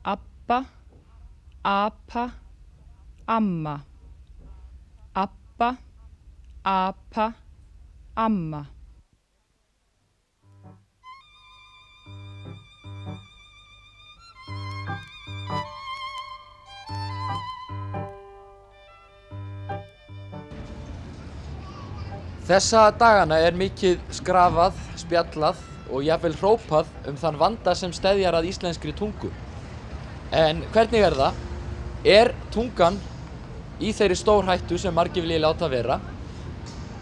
Abba, apa, amma. Abba, apa, amma. Þessa dagana mikið skrafað, spjallað og jafnvel hrópað þann vanda sem steðjar að íslenskri tungu. En hvernig það? Tungan í þeirri stórhættu sem margir vilja láta vera?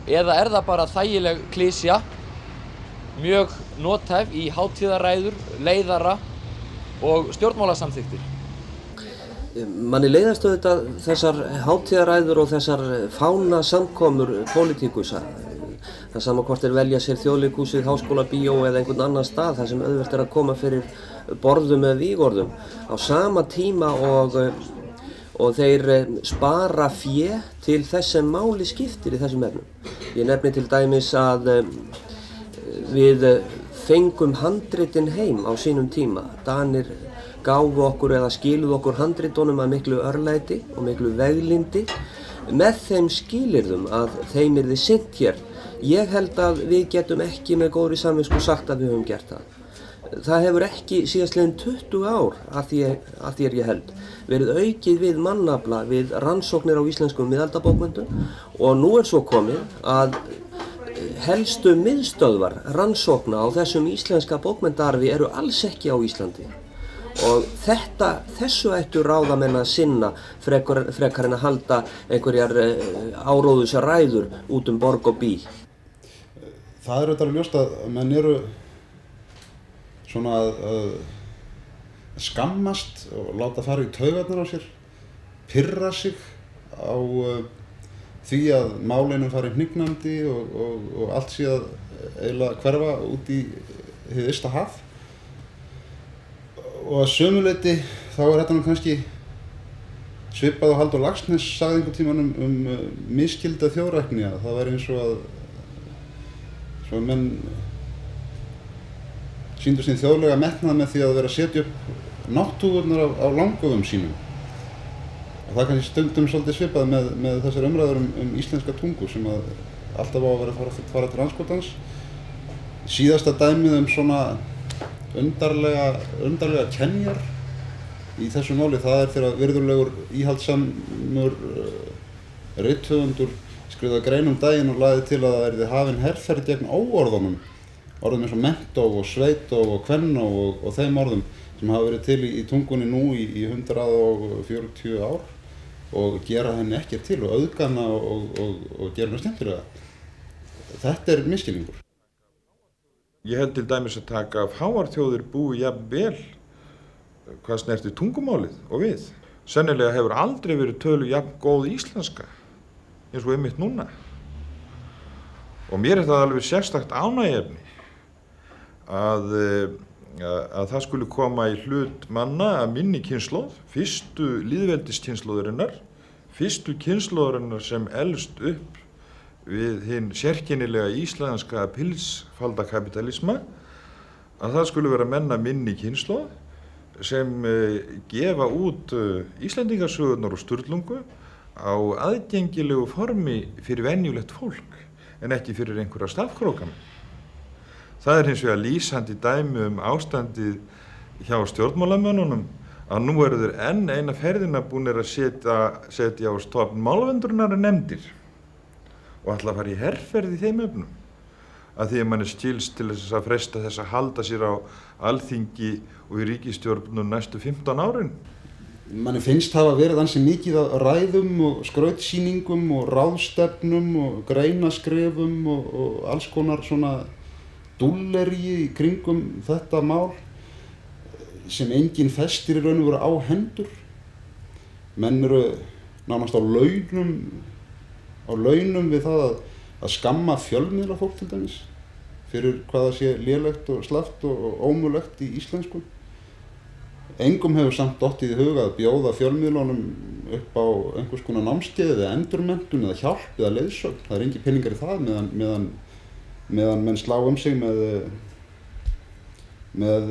Eða það bara þægileg klisja, mjög nothæf í hátíðaræður, leiðara og stjórnmálasamþykktir? Manni leiðast auðvitað þessar hátíðaræður og þessar fánasamkomur pólitíkusa. Það sama hvort velja sér Þjóðleikhúsið, Háskólabíó eða einhvern annan stað þar sem auðvelt að koma fyrir borðum eða vígorðum. Á sama tíma og þeir spara fé til þess sem máli skiptir í þessum efnum. Ég nefni til dæmis að við fengum handritin heim á sínum tíma. Danir gáfu okkur eða skiluðu okkur handritunum að miklu örlæti og miklu veglindi með þeim skilyrðum að þeim yrði sinnt hér. Ég held að við getum ekki með góðri samvisku sagt að við höfum gert það. Það hefur ekki síðastliðin 20 ár að því ég held verið aukið við mannafla við rannsóknir á íslenskum miðaldabókmenntum og nú svo komið að helstu miðstöðvar rannsókna á þessum íslenska bókmenntaarfi eru alls ekki á Íslandi. Og þessu ættu ráðamenn að sinna frekar en að halda einhverjar áróðusar ræður út borg og bí. Það auðvitað ljóst að menn eru svona að skammast og láta fara í taugarnar á sér, pirra sig á því að málinu fari hnignandi og allt sé að eiginlega hverfa út í hið ysta haf. Og að sömuleyti þá þetta nú kannski svipað og Halldór Laxness sagði einhvern tímann misskilda þjóðrækni, að það væri eins og að menn sýndu sín þjóðlega metnað með því að vera að setja upp náttúrurnar á langöfum sínum. Og það kannski stundum svolítið svipað með þessar umræður íslenska tungu sem að alltaf á að vera að fara til andskotans. Síðasta dæmið svona undarlega kenjar í þessu máli, það þegar virðulegur íhaldsamur rithöfundur skrifaði grein daginn og lagði til að það yrði hafin herferð gegn óorðunum, orðum eins og mentó og sveitó og kvennó og þeim orðum sem hafa verið til í tungunni nú í 140 ár og gera henni ekkert til og auðgana og gera henni skemmtilega. Þetta misskilningur. Ég held til dæmis að taka fáar þjóðir búi jafn vel hvað snertir tungumálið og við. Sennilega hefur aldrei verið töluð jafn góð íslenska eins og einmitt núna. Og mér það alveg sérstakt ánægjuefni að það skuli koma í hlut manna af minni kynslóð, fyrstu lýðveldiskynslóðurinnar, fyrstu kynslóðurinnar sem elst upp við hinn sérkennilega íslenska pilsfaldakapitalisma, að það skuli vera menn af minni kynslóð sem gefa út Íslendingasögurnar og Sturlungu á aðgengilegu formi fyrir venjulegt fólk en ekki fyrir einhverja stafkrókana. Það hins vegar lýsandi dæmi ástandið hjá stjórnmálamönnunum að nú eru þeir enn eina ferðina búnir að setja á stofn málverndurnarnefndir og ætla að fara í herferð í þeim efnum, að því að manni skilst til þess að freista þess að halda sér á Alþingi og í ríkisstjórnum næstu 15 árin. Manni finnst hafa verið ansi mikið af ræðum og skrautsýningum og ráðstefnum og greinaskrefum og alls konar svona dúlleríi í kringum þetta mál sem enginn festir í raun og veru á hendur. Menn eru nánast á launum við það að skamma fjölmiðlafólk til dæmis fyrir hvað það sé lélegt og slappt og ómögulegt í íslensku. Engum hefur samt dottið í hug að bjóða fjölmiðlunum upp á einhvers konar námskeið eða endurmenntun eða hjálp eða leiðsögn. Það engin peningar í það meðan menn slá sig með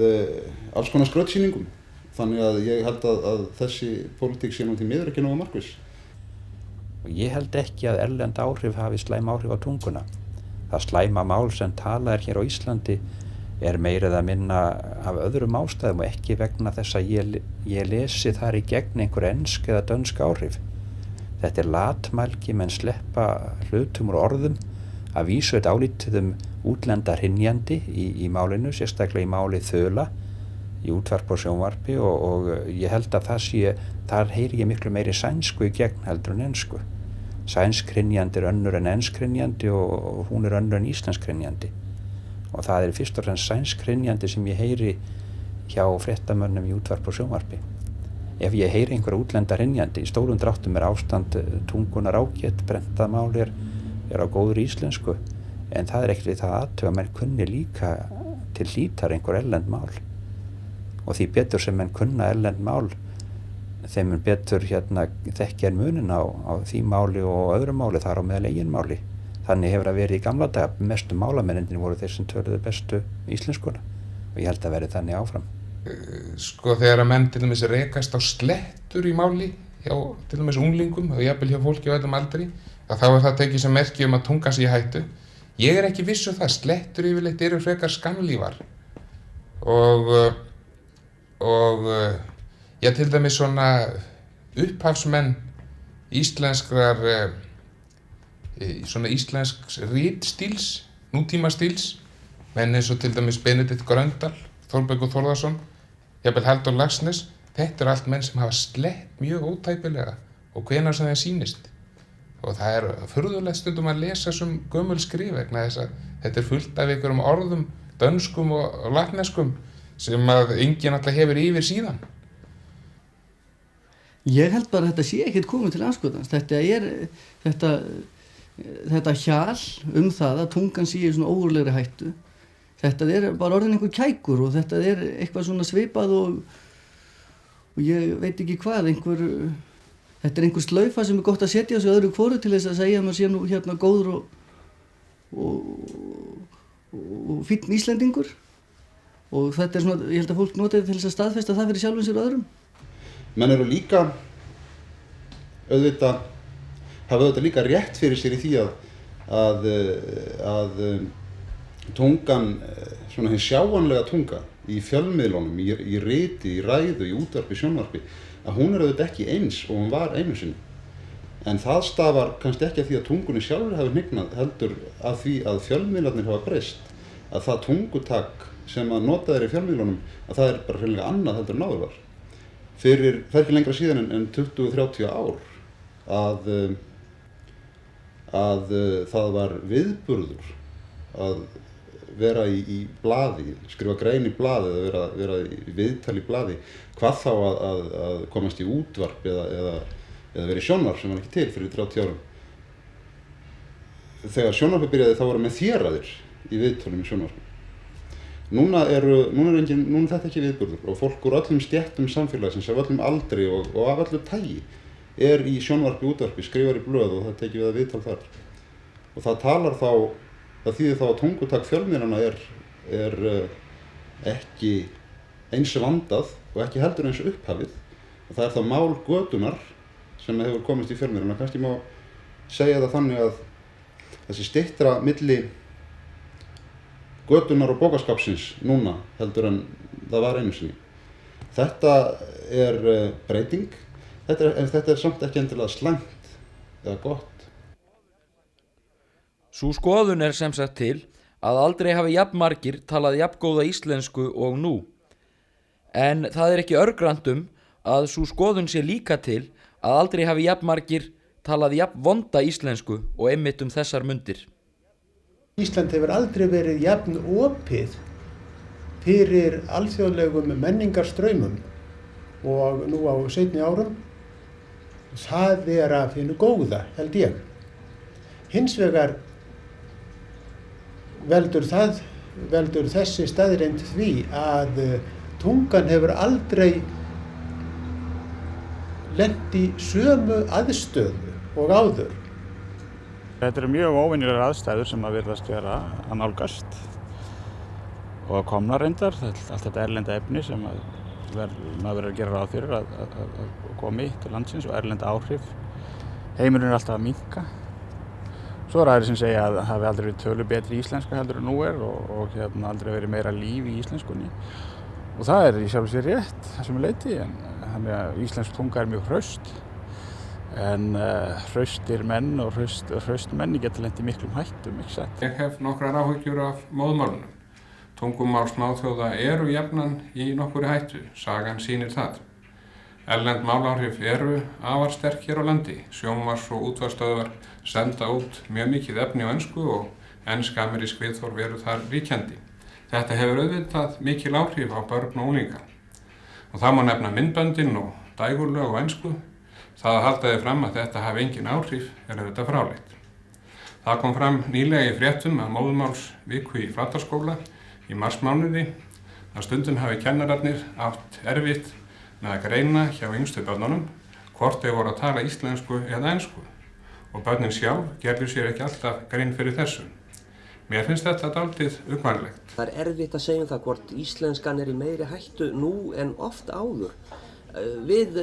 alls konar skrautsýningum Þannig að ég held að þessi pólitík sé nú því miður ekki nógu markviss. Ég held ekki að erlend áhrif hafi slæm áhrif á tunguna. Það slæma mál sem talað er hér á Íslandi er meira eða minna af öðrum ástæðum og ekki vegna þess að ég lesi þar í gegn einhver ensk eða dönsk áhrif. Þetta er latmælgi, menn sleppa hlutum úr orðum, að vísu þetta álítið útlendar hrynjandi í málinu, sérstaklega í máli Þula, í útvarp og sjónvarpi og ég held að þar heyri ég miklu meiri sænsku í gegn heldur en ensku. Sænsk hrynjandi er önnur en ensk hrynjandi og hún er önnur en íslensk hrynjandi. Og það er fyrst og fremst sænsk hrynjandi sem ég heyri hjá fréttamönnum í útvarp og sjónvarpi. Ef ég heyri einhverja útlenda hrynjandi, í stórum dráttum er ástand tungunar ágætt, brentað mál er á góðri íslensku, en það er ekkert við það að menn kunni líka til hlítar einhver erlend mál. Og því betur sem menn kunna erlend mál, þeim betur þekkja munin á því máli og öðru máli, þar á meðal eigin máli. Þannig hefur það verið í gamla daga, mestu málamennindin voru þeir sem töluðu bestu íslenskuna og ég held að verið þannig áfram. Sko þegar að menn til dæmis rekast á slettur í máli hjá til dæmis unglingum og jafnvel hjá fólki á öllum aldri, að þá er það tekið sem merki að tungan sé í hættu. Ég er ekki viss það, slettur yfirleitt eru frekar skammlífar og ég til dæmis svona upphafsmenn íslenskrar svona íslensks ritstíls, nútímastíls, menn eins og til dæmis Benedikt Gröndal, Þórbergur Þórðarson, jafnvel Halldór Laxness, þetta allt menn sem hafa slett mjög ótæpilega og hvenær sem þeim sýnist. Og það er furðulegt stundum að lesa sem gömul skrif vegna þess að þetta fullt af einhverjum orðum, dönskum og latneskum sem að enginn alltaf hefur yfir síðan. Ég held bara að þetta sé ekkert komið til andskotans. Þetta hjal það að tungan sé í svona ógurlegri hættu, þetta er bara orðin einhver kækur og þetta er eitthvað svona svipað og ég veit ekki hvað, þetta er einhver slaufa sem er gott að setja sig öðru hvoru til þess að segja að maður sé nú hérna góður og fínn Íslendingur og þetta er svona, ég held að fólk noti til þess að staðfesta það fyrir sjálfum sér og öðrum. Menn eru líka hafa auðvitað líka rétt fyrir sér í því að tungan, svona hinn sjáanlega tunga í fjölmiðlunum, í riti, í ræðu, í útvarpi, sjónvarpi, að hún er auðvitað ekki eins og hún var einu sinni. En það stafar kannski ekki af því að tungunni sjálfur hafi hnignað, heldur af því að fjölmiðlarnir hafa breyst, að það tungutak sem að notað er í fjölmiðlunum, að það er bara hreinlega annað heldur en áður var. Það er ekki lengra síðan en 20-30 ár að það var viðburður að vera í blaði, skrifa grein í blaði eða vera í viðtal í blaði, hvað þá að komast í útvarp eða vera í sjónvarp sem var ekki til fyrir 30 árum. Þegar sjónvarpi byrjaði þá voru með þéraðir í viðtölum í sjónvarpi. Núna er þetta ekki viðburður og fólk úr öllum stéttum samfélagsins, af öllum aldri og af öllu tagi er í sjónvarpi, útvarpi, skrifar í blöð og það tekið við að viðtal þar. Og það þýðir þá að tungutak fjölmiðlanna er ekki eins vandað og ekki heldur eins upphafið. Og það er þá mál götunar sem hefur komist í fjölmiðlana. Kannski má segja það þannig að þessi styttra milli götunar og bókaskapsins núna heldur en það var einu sinni. Þetta er breyting, en þetta er samt ekki endilega slæmt eða gott. Sú skoðun er sem sagt til að aldrei hafi jafnmargir talað jafngóða íslensku og nú. En það er ekki örgrandum að sú skoðun sé líka til að aldrei hafi jafnmargir talað jafnvonda íslensku og einmitt þessar mundir. Ísland hefur aldrei verið jafn opið fyrir alþjóðlegum menningarstraumum og nú á seinni árum. Það er af hinu góða, held ég. Hins vegar veldur þessi staðreynd því að tungan hefur aldrei lent í sömu aðstöðu og áður. Þetta eru mjög óvenjulegar aðstæður sem að virðast vera að nálgast og að komna reyndar, allt þetta erlenda efni sem að maður verður að gera ráð fyrir að komi til landsins og erlend áhrif. Heimurinn er alltaf að minnka. Svo aðrir sem segja að það hafi aldrei verið tölu betri íslenska heldur en nú og aldrei verið meira líf í íslenskunni. Og það í sjálfu sér rétt, þessum leyti, en þannig að íslensk tunga mjög hraust. En hraustir menn og hraust menni geta lent í miklum hættum, ekki satt. Ég hef nokkrar áhyggjur af móðmálunum. Tungumál smáþjóða eru jafnan í nokkurri hættu, sagan sýnir það. Erlend máláhrif eru afar sterk hér á landi. Sjónvarps- og útvarpsstöðvar senda út mjög mikið efni á ensku og ensk-amerísk viðhorf eru þar ríkjandi. Þetta hefur auðvitað mikil áhrif á börn og unglinga. Og það má nefna myndböndin og dægurlög á ensku. Það að halda þið fram að þetta hafi engin áhrif auðvitað fráleitt. Það kom fram nýlega í fréttum að móðurmálsviku í Flatarskóla í marsmánuði að stundum hafi kennararnir átt erfitt með að greina hjá yngstu börnunum hvort þeir voru að tala íslensku eða ensku og börnin sjálf gerðu sér ekki alltaf grein fyrir þessu. Mér finnst þetta dálítið uggvænlegt. Það erfitt að segja það hvort íslenskan í meiri hættu nú en oft áður. Við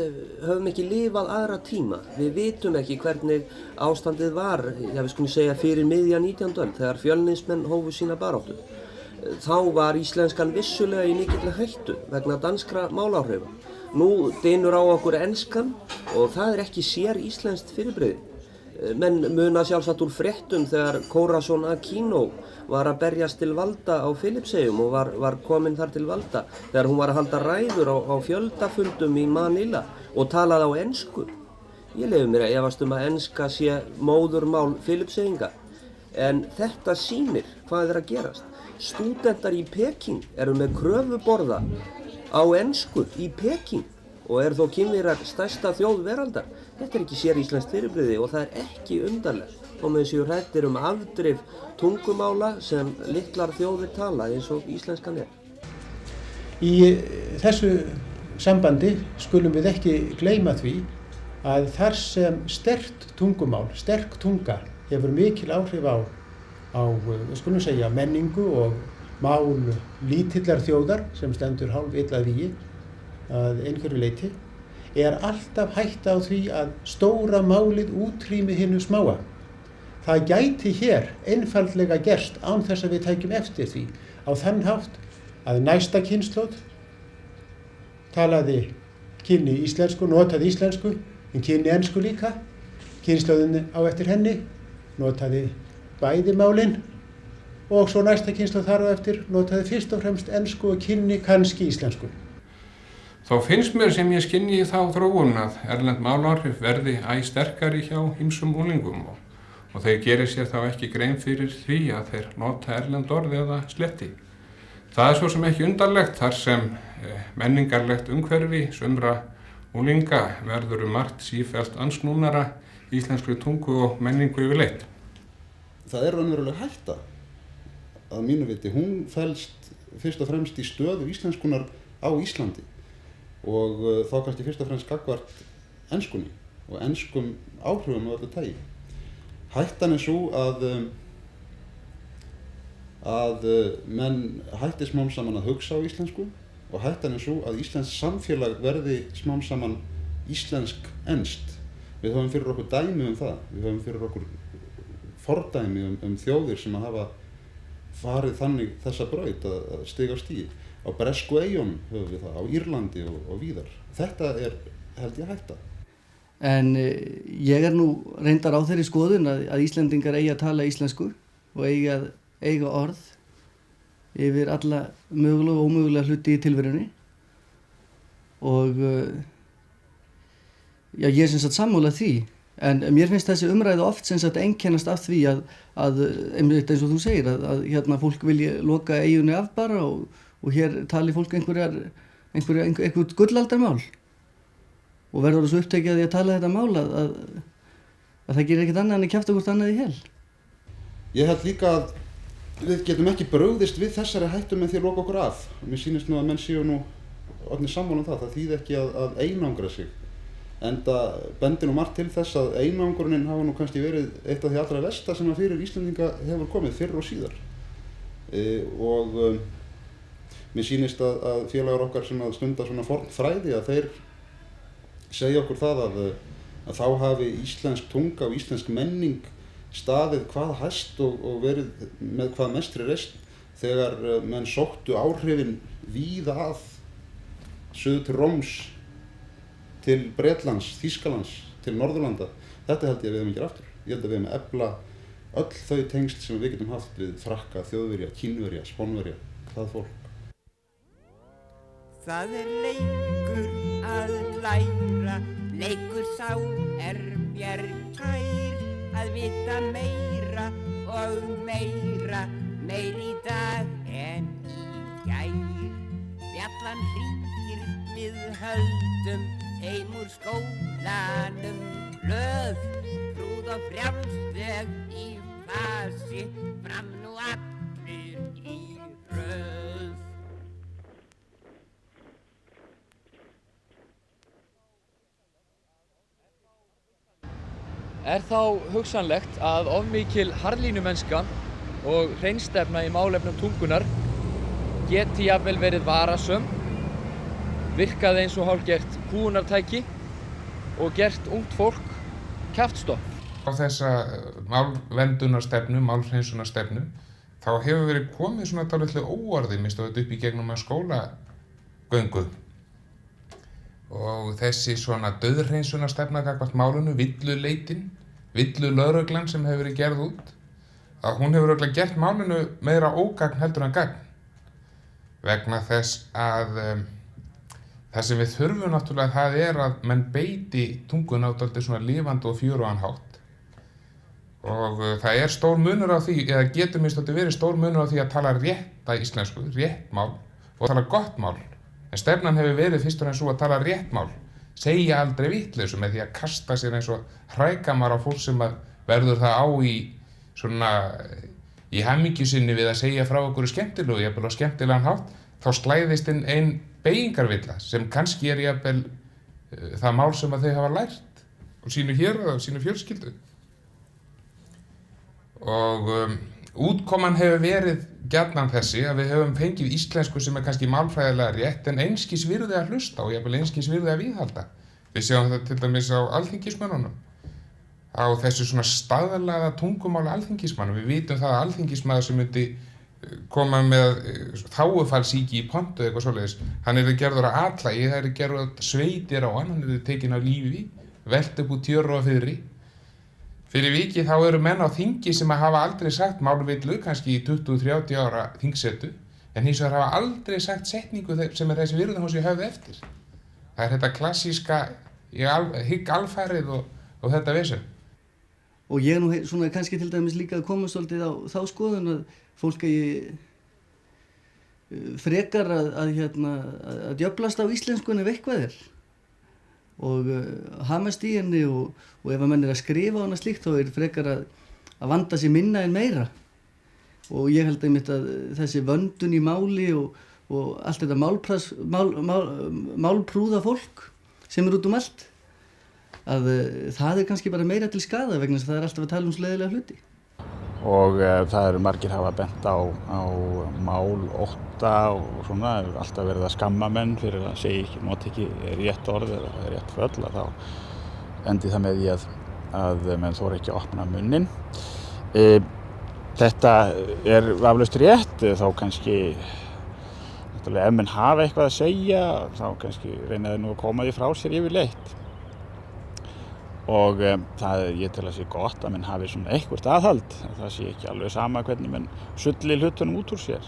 höfum ekki lifað aðra tíma. Við vitum ekki hvernig ástandið var, við skulum segja fyrir miðja 19. öld þegar fjölnismenn hófu sína baráttu. Þá var íslenskan vissulega í mikilli hættu vegna danskra máláhrifa. Nú dynur á okkur enskan og það ekki sér íslenskt fyrirbrigði. Menn muna sjálfsagt úr fréttum þegar Corazon Aquino var að berjast til valda á Filippseyjum og var komin þar til valda þegar hún var að halda ræður á fjöldafundum í Manila og talaði á ensku. Ég leyfi mér að efast að enska sé móðurmál Filippseyinga. En þetta sýnir hvað að gerast. Stúdentar í Peking eru með kröfuborða á ensku í Peking og þó Kínverjar stærsta þjóð veraldar. Þetta ekki sér íslenskt fyrirbrigði og það ekki undarlegt. Og með séu hræddir afdrif tungumála sem litlar þjóðir tala eins og íslenskan Í þessu sambandi skulum við ekki gleyma því að þar sem sterkt tungumál, sterk tunga hefur mikil áhrif á við skulum segja menningu og mál lítillar þjóðar sem stendur hálf illa að vígi að einhverju leyti, alltaf hætta á því að stóra málið útrými hinu smáa. Það gæti hér einfaldlega gerst án þess að við tækjum eftir því á þann hátt að næsta kynslóð talaði kynni íslensku, notaði íslensku, en kynni ensku líka. Kynslóðin á eftir henni notaði bæði málin og svo næsta kynslóð þar á eftir notaði fyrst og fremst ensku og kynni kannski íslensku. Þó finnst mér sem ég skynji þá þróun að erlend máláhrif verði æ sterkari hjá ýmsum unglingum og þeir gerir sér þá ekki grein fyrir því að þeir nota erlend orð eða sletti. Það svo sem ekki undarlegt þar sem menningarlegt umhverfi sumra unglinga verður margt sífellt ansnúnara íslenskri tungu og menningu yfirleitt. Það raunveruleg hætta að mínu viti. Hún felst fyrst og fremst í stöðu íslenskunar á Íslandi og þá kannski fyrst og fremst gagnvart enskunni og enskum áhrifum af öllu tagi. Hættan svo að menn hætti smám saman að hugsa á íslensku og hættan svo að íslenskt samfélag verði smám saman íslensk-enskt. Við höfum fyrir okkur dæmi það. Við höfum fyrir okkur fordæmi þjóðir sem að hafa farið þannig þessa braut að stiga á stigi. Á Bresku eyjunum höfum við það, á Írlandi og víðar. Þetta held ég hætta. En ég nú reyndar á þeirri skoðun að Íslendingar eigi að tala íslensku og eiga orð yfir alla mögulega og ómögulega hluti í tilverunni. Og ég sem sagt sammála því. En mér finnst þessi umræða oft sem sagt einkennast af því að eins og þú segir, að hérna fólk vilji loka eyjunni af bara og hér tali fólk einhvert gullaldarmál og verður svo upptekið að því að tala þetta mál að það gerir ekkert annað en að kjafta hvort annað í hel. Ég held líka að við getum ekki brugðist við þessari hættu með því að loka okkur af. Mér sýnist nú að menn séu nú orðnir sammála það. Það þýðir ekki að einangra sig. Enda bendir nú margt til þess að einangrunin hafa nú kannski verið eitt af því allra versta sem að fyrir Íslendinga hefur komið fyrr og síðar. mér sýnist að félagar okkar sem að stunda svona fornfræði að þeir segja okkur það að þá hafi íslensk tunga og íslensk menning staðið hvað hæst og verið með hvað mestri reisn þegar menn sóttu áhrifin víða að suður til Róms, til Bretlands, Þýskalands, til Norðurlanda. Þetta held ég að við höfum ekki aftur. Ég held að við höfum að efla öll þau tengsl sem við getum haft við Frakka, Þjóðverja, Kínverja, Spánverja, það fólk. Það leikur að læra, leikur sá mér kær, að vita meira og meira, meir í dag en í gær. Bjallan hringir, við höldum heim úr skólanum glöð, prúð og frjálsleg í fasi, fram nú allir í röð. Er þá hugsanlegt að ofmikil harðlínumennska og hreinstefna í málefnum tungunnar geti jafnvel verið varasöm, virkaði eins og hálfgert kúgunartæki og gert ungt fólk kjaftstopp? Á þessa málvendunarstefnu, málhreinsunarstefnu, þá hefur verið komið svona dálítið óorði, minnst þetta upp í gegnum að skólagöngu. Og þessi svona dauðhreinsunarstefna gagnvart málinu, villuleitin, villulögreglan sem hefur verið gerð út, að hún hefur örugglega gert málinu meira ógagn heldur en gagn. Vegna þess að það sem við þurfum náttúrulega það er að menn beiti tunguna á dálítið svona lifandi og fjörugan hátt. Og það er stór munur á því, eða getur minnst þetta verið stór munur á því að tala rétta íslensku, rétt mál, og tala gott mál. En stefnan hefur verið fyrst og fremst svo að tala rétt mál, segja aldrei vitleysu með því að kasta sér eins og hrækamar á fólk sem verður það á í hamingju sinni við að segja frá okkur skemmtilegu, jafnvel á skemmtilegan hátt, þá slæðist inn ein beygingarvilla sem kannski er jafnvel það mál sem að þau hafa lært og sínu héraði og sínu fjölskyldu. Og útkoman hefur verið gjarnan þessi að við höfum fengið íslensku sem er kannski málfræðilega rétt en einskis virði að hlusta og jafnvel einskis virði að viðhalda. Við sjáum þetta til dæmis á alþingismönnunum, á þessu svona staðlaða tungumáli alþingismanna. Við vitum það að alþingismaður sem myndi koma með þágufallssýki í pontu eða eitthvað svoleiðis, hann yrði gerður að atlagi, það yrði gerður að sveitir á hann yrði tekinn af lífi, velt upp úr tjöru og fiðri. Fyrir vikið þá eru menn á þingi sem hafa aldrei sagt málvillu, kannski í 20-30 ára þingsetu, en hins vegar hafa aldrei sagt setningu sem er þessi virðingu sem ég höfðu eftir. Það er þetta klassíska, hygg alfarið og þetta vesen. Og ég er nú svona kannski til dæmis líka að koma svolítið á þá skoðun að fólk eigi frekar að djöflast á íslenskunni ef eitthvað er. Og hamast í henni og ef að menn er að skrifa á hana slíkt þá er frekar að vanda sig minna en meira. Og ég held einmitt að þessi vöndun í máli og allt þetta málprúða fólk sem er út allt, að það er kannski bara meira til skaða vegna þess að það er alltaf að tala sleiðilega hluti. Og það eru margir hafa bent á málótta og svona, alltaf verið að skamma menn fyrir að segja ekki, nota ekki rétt orð eða rétt föll, að þá endi það með því að menn þora ekki að opna munnin. Þetta er vafalaust rétt, þá kannski, náttúrulega ef menn hafa eitthvað að segja, þá kannski reyna þeir nú að koma því frá sér yfirleitt. Og ég tel að sé gott að menn hafi svona eitthvert aðhald, það sé ekki alveg sama hvernig menn sulli hlutunum út úr sér.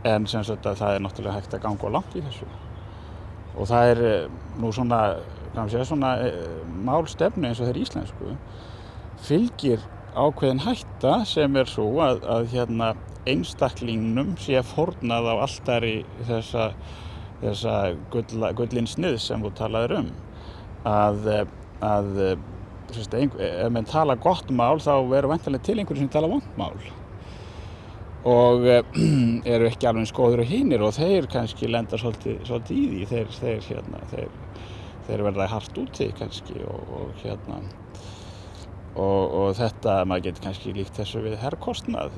En sem sagt að það er náttúrulega hægt að ganga langt í þessu. Og það er nú svona, svona málstefnu eins og þeir íslensku, fylgir ákveðin hætta sem er svo að einstaklingnum sé fórnað á altari þessa gullinsnið sem þú talaðir ef menn tala gott mál þá verður væntanlega til einhverjum sem tala vont mál og eru ekki alveg eins góðir og hinir og þeir kannski lenda svolítið í því þeir verða hart úti kannski og og þetta, maður getur kannski líkt þessu við herkostnað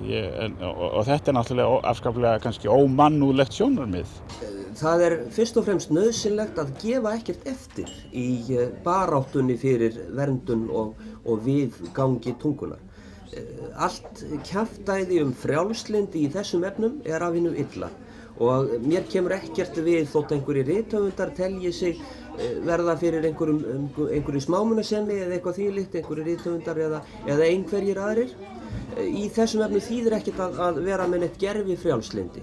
og þetta náttúrulega afskaplega kannski ómannúðlegt sjónarmið. Það fyrst og fremst nauðsynlegt að gefa ekkert eftir í baráttunni fyrir verndun og viðgangi tungunnar. Allt kjaftæði frjálslyndi í þessum efnum af hinu illa og mér kemur ekkert við þótt einhverjir rithöfundar telji sig verða fyrir einhverju smámunasemi eða eitthvað þvílíkt, einhverjir rithöfundar eða einhverjir aðrir. Í þessum efnum þýðir ekkert að vera með neitt gervi frjálslyndi.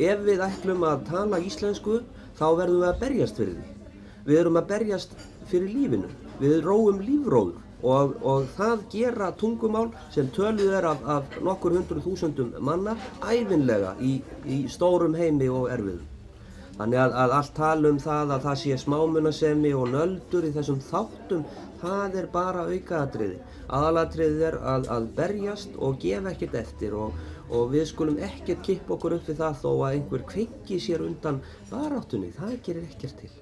Ef við ætlum að tala íslensku þá verðum við að berjast fyrir því. Við erum að berjast fyrir lífinu. Við róum lífróður og það gera tungumál sem töluð af nokkur 100.000 manna ævinlega í stórum heimi og erfiðum. Þannig að allt tala það að það sé smámunasemi og nöldur í þessum þáttum, það bara aukaatriði. Aðalatriðið að berjast og gefa ekkert eftir og við skulum ekkert kippa okkur upp við það þó að einhver kveiki sér undan baráttunni, það gerir ekkert til.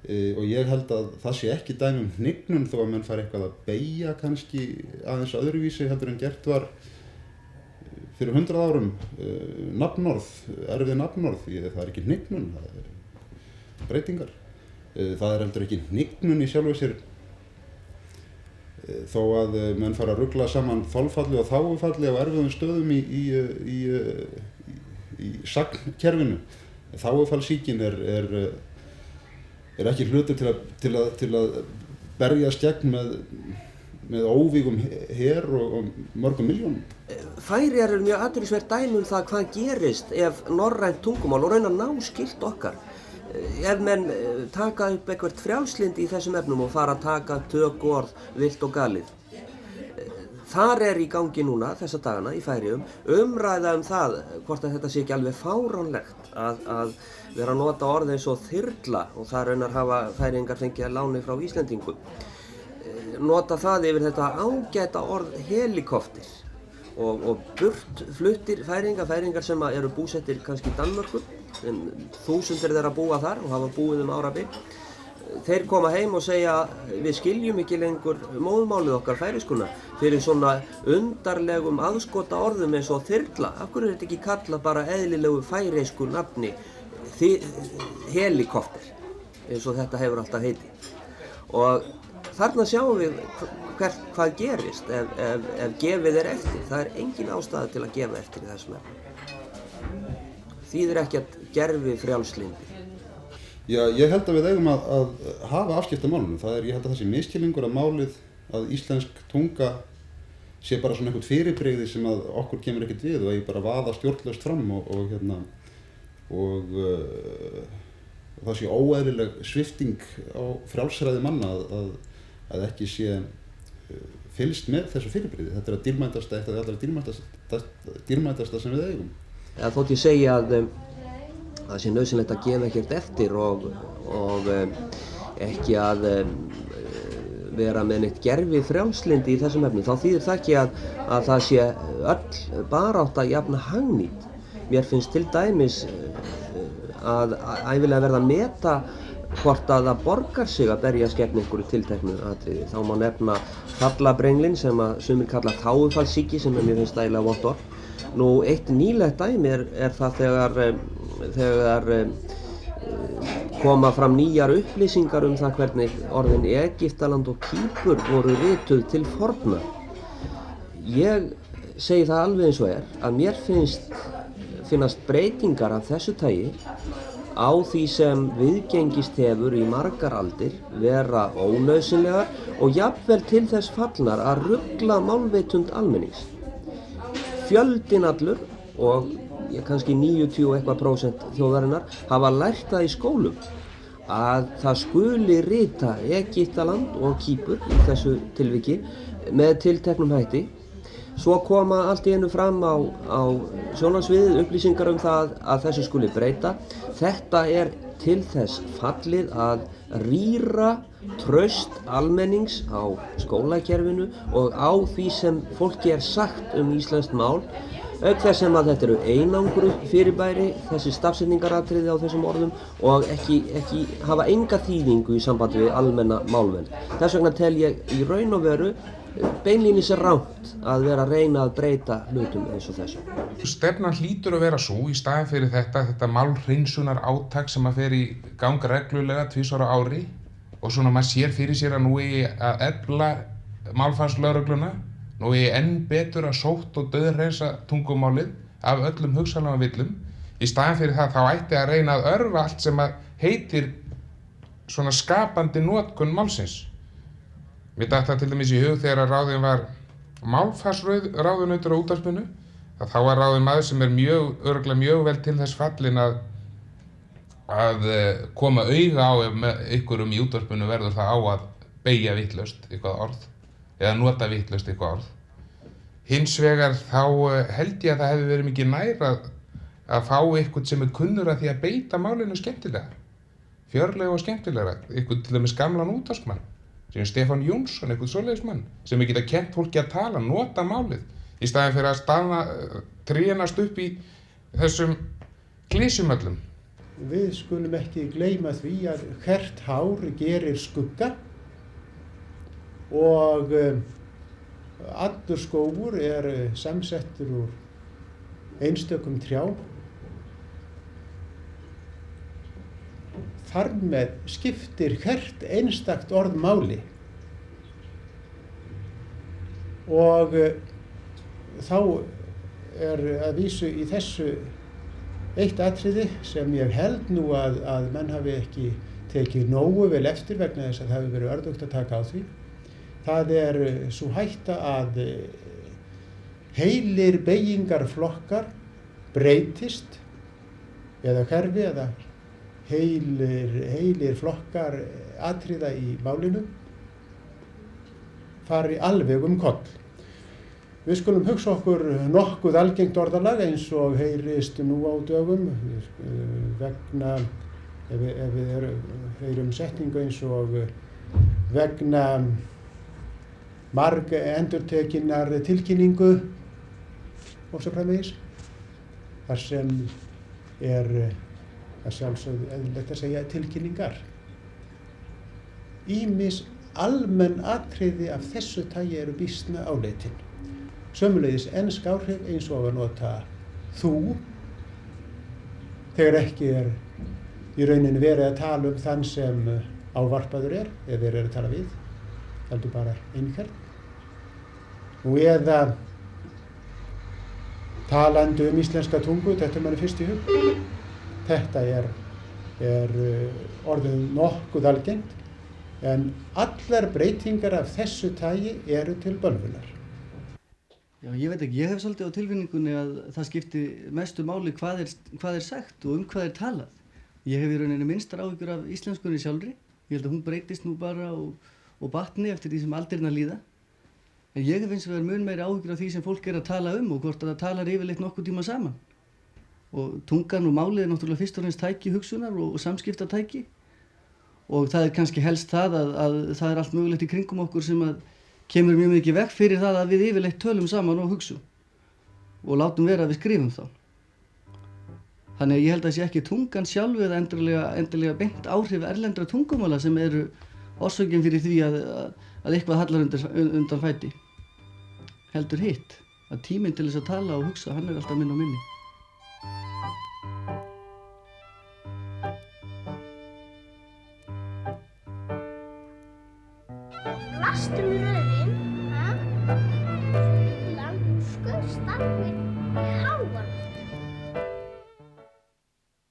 Og ég held að það sé ekki dæmi hnignun þó að menn fari eitthvað að beygja kannski aðeins öðruvísi heldur en gert var fyrir 100 árum. Nafnorð, erfið nafnorð, það ekki hnignun, það breytingar. Það heldur ekki hnignun í sjálfu sér þó að menn fara að rugla saman þolfalli og þágufalli á erfiðum stöðum í sagnkerfinu. Þágufallssýkin ekki hlutur til að berjast gegn með óvígum her og mörgum milljónum. Færeyjar mjög athyglisvert dæmi það hvað gerist ef norrænt tungumál og raunar náskylt okkar. Ef menn taka upp eitthvert frjálslyndi í þessum efnum og fara að taka tökuorð vilt og galið. Þar í gangi núna þessa dagana í Færeyjum umræða það hvort að þetta sé ekki alveg fáránlegt að vera að nota orð eins og þyrla og það raunar hafa Færeyingar fengið að láni frá Íslendingum. Nota það yfir þetta ágæta orð helikopter og burtfluttir Færeyingar sem eru búsettir kannski í Danmörku, en þúsundir þeirra búa þar og hafa búið árabil. Þeir koma heim og segja við skiljum ekki lengur móðmálið okkar færeyskuna fyrir svona undarlegum aðskota orðum eins og þyrla. Af hverju þetta ekki kallað bara eðlilegu færeysku nafni helikopter eins og þetta hefur alltaf heitið. Og þarna sjáum við hvað gerist ef gefið eftir. Það engin ástæða til að gefa eftir í þessum efnum. Þýðir ekki að gerfi frjálslyndi. Já, ég held að við eigum að hafa afskipti af málinu. Ég held að það sé misskilningur að málið að íslensk tunga sé bara svona einhvern fyrirbrigði sem að okkur kemur ekkert við og eigi bara vaða stjórnlaust fram og það sé óeðlileg svipting á frjálsræði manna að ekki sé fylgst með þessu fyrirbrigði. Þetta að dýrmætasta, eitt af allra dýrmætasta sem við eigum. Ja, þótt ég segja að það sé nauðsynlegt að gefa ekkert eftir og ekki að vera með neitt gervi frjálslyndi í þessum efnum. Þá þýðir það ekki að það sé öll barátta jafn hagnýt. Mér finnst til dæmis að ævinlega verða að meta hvort að það borgar sig að berjast gegn einhverju tilteknu atriði. Þá má nefna fallabrenglinn sem að sumir kalla þágufallssýki sem mér finnst ægilega vont orð. Nú, eitt nýlegt dæmi það þegar koma fram nýjar upplýsingar það hvernig orðin Egyptaland og Kýpur voru rituð til forna. Ég segi það alveg eins og að mér finnast breytingar af þessu tagi á því sem viðgengist hefur í margar aldir vera ónauðsynlegar og jafnvel til þess fallnar að rugla málvitund almennings. Fjöldinn allur og kannski 90% þjóðarinnar hafa lært það í skólum að það skuli rita Egyptaland og Kýpur í þessu tilviki með tilteknum hætti. Svo koma allt í einu fram á sjónarsviðið upplýsingar það að þessu skuli breyta. Þetta til þess fallið að rýra traust almennings á skólakerfinu og á því sem fólki sagt íslenskt mál, auk þess sem að þetta eru einangruð fyrirbæri, þessi stafsetningaratriði á þessum orðum og ekki hafa enga þýðingu í sambandi við almenna málvenð. Þess vegna tel ég í raun og veru beinlínis er rangt að vera að reyna að breyta hlutum eins og þessu. Stefnan hlýtur að vera svo í staðinn fyrir þetta málhreinsunar átak sem að fer í gang reglulega 2 ára á ári og svona maður sér fyrir sér að nú eigi að efla málfarslögregluna, nú eigi enn betur að sótt og dauðhreinsa tungumálið af öllum hugsanlega villum. Í staðinn fyrir það þá ætti að reyna að örva allt sem að heitir svona skapandi notkun málsins. Mér datt það til dæmis í hug þegar að ráðinn var málfarsráðunautur á útvarpinu, að þá var ráðinn maður sem er örugglega mjög vel til þess fallinn að koma auga á ef einhverjum í útvarpinu verður það á að beygja vitlaust eitthvað orð eða nota vitlaust eitthvað orð. Hins vegar þá held ég að það hefði verið mikið nær að fá eitthvað sem er kunnur að því að beita málinu skemmtilega, fjörlega og skemmtilega, eitthvað til dæmis gamlan útvarpsmann sem Stefán Jónsson, eitthvað svoleiðis mann sem geta kennt fólki að tala, nota málið í staðinn fyrir að trénast upp í þessum klísjumöllum. Við skulum ekki gleyma því að hvert hár gerir skugga og allur skógur er samsettur úr einstökum trjám. Þar með skiptir hvert einstakt orð máli og þá er að vísu í þessu eitt atriði sem ég held nú að menn hafi ekki tekið nógu vel eftir vegna þess að það hefur verið örðugt að taka á því. Það er sú hætta að heilir beygingarflokkar breytist eða hverfi eða heilir flokkar atriða í málinu fari alveg koll. Við skulum hugsa okkur nokkuð algengt orðalag eins og heyrist nú á dögum vegna, ef við heyrum setningu eins og vegna marg endurtekinnar tilkynningu og svo framvegis, þar sem er að sjálfsögðu eðlilegt að segja tilkynningar. Ýmis almenn atriði af þessu tagi eru býsna áleitin. Sömuleiðis ensk áhrif eins og að nota þú þegar ekki er í rauninni verið að tala þann sem ávarpaður eða verið að tala við, heldur bara einhvern. Og eða talandi íslenska tungu, þetta manni fyrst í hug. Þetta er orðið nokkuð algengt en allar breytingar af þessu tagi eru til bölvunar. Já, ég veit ekki, ég hef svolítið á tilfinningunni að það skipti mestu máli hvað er sagt og hvað er talað. Ég hef í rauninni minnstar áhyggjur af íslenskunni sjálfri. Ég held að hún breytist nú bara og batni eftir því sem aldirnar líða. En ég hef eins og verið mun meiri áhyggjur af því sem fólk er að tala og hvort að það talar yfirleitt nokkuð tíma saman. Og tungan og málið er náttúrulega fyrst og fremst tæki hugsunar og samskiptatæki og það er kannski helst það að það er allt mögulegt í kringum okkur sem að kemur mjög mikið vekk fyrir það að við yfirleitt tölum saman og hugsum og látum vera að við skrifum þá. Þannig að ég held að það sé ekki tungan sjálf eða endilega beint áhrif erlendra tungumála sem eru orsökin fyrir því að eitthvað hallar undan fæti. Heldur hitt, að tíminn til þess að tala og hugsa, hann er alltaf minn og minni. Lastum í röð.